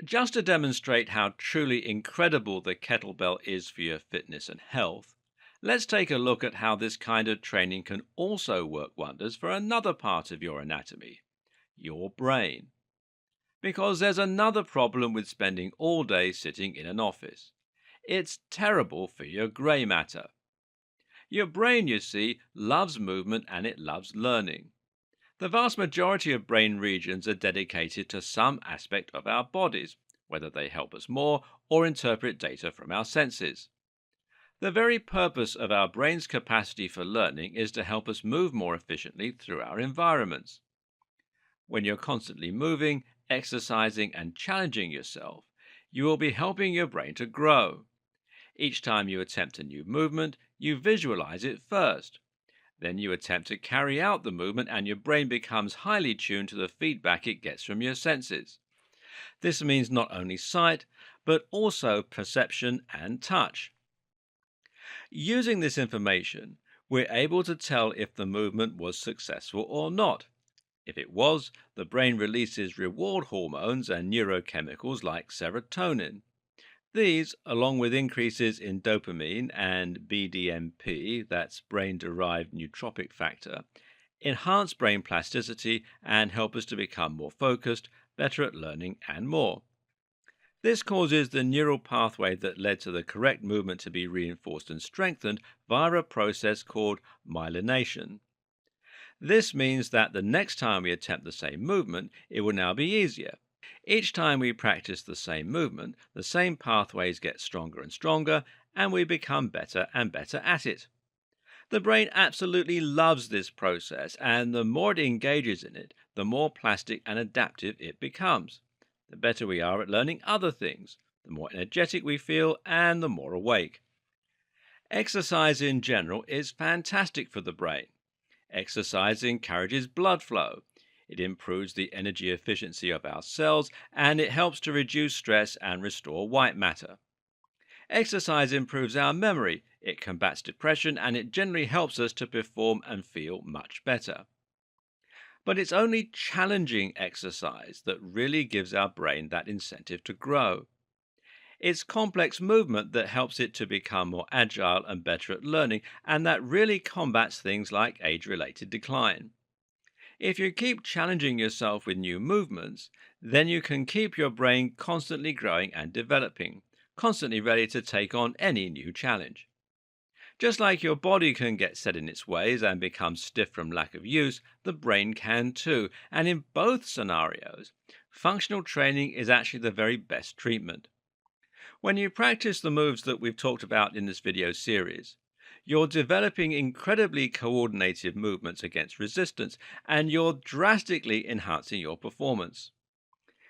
Just to demonstrate how truly incredible the kettlebell is for your fitness and health, let's take a look at how this kind of training can also work wonders for another part of your anatomy, your brain. Because there's another problem with spending all day sitting in an office. It's terrible for your grey matter. Your brain, you see, loves movement and it loves learning. The vast majority of brain regions are dedicated to some aspect of our bodies, whether they help us more or interpret data from our senses. The very purpose of our brain's capacity for learning is to help us move more efficiently through our environments. When you're constantly moving, exercising, and challenging yourself, you will be helping your brain to grow. Each time you attempt a new movement, you visualize it first. Then you attempt to carry out the movement, and your brain becomes highly tuned to the feedback it gets from your senses. This means not only sight, but also perception and touch. Using this information, we're able to tell if the movement was successful or not. If it was, the brain releases reward hormones and neurochemicals like serotonin. These, along with increases in dopamine and BDNP, that's brain derived nootropic factor, enhance brain plasticity and help us to become more focused, better at learning, and more. This causes the neural pathway that led to the correct movement to be reinforced and strengthened via a process called myelination. This means that the next time we attempt the same movement, it will now be easier. Each time we practice the same movement, the same pathways get stronger and stronger, and we become better and better at it. The brain absolutely loves this process, and the more it engages in it, the more plastic and adaptive it becomes. The better we are at learning other things, the more energetic we feel, and the more awake. Exercise in general is fantastic for the brain. Exercise encourages blood flow. It improves the energy efficiency of our cells, and it helps to reduce stress and restore white matter. Exercise improves our memory, it combats depression, and it generally helps us to perform and feel much better. But it's only challenging exercise that really gives our brain that incentive to grow. It's complex movement that helps it to become more agile and better at learning, and that really combats things like age related decline. If you keep challenging yourself with new movements, then you can keep your brain constantly growing and developing, constantly ready to take on any new challenge. Just like your body can get set in its ways and become stiff from lack of use, the brain can too. And in both scenarios, functional training is actually the very best treatment. When you practice the moves that we've talked about in this video series, you're developing incredibly coordinated movements against resistance, and you're drastically enhancing your performance.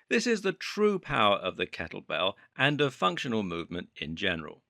This is the true power of the kettlebell and of functional movement in general.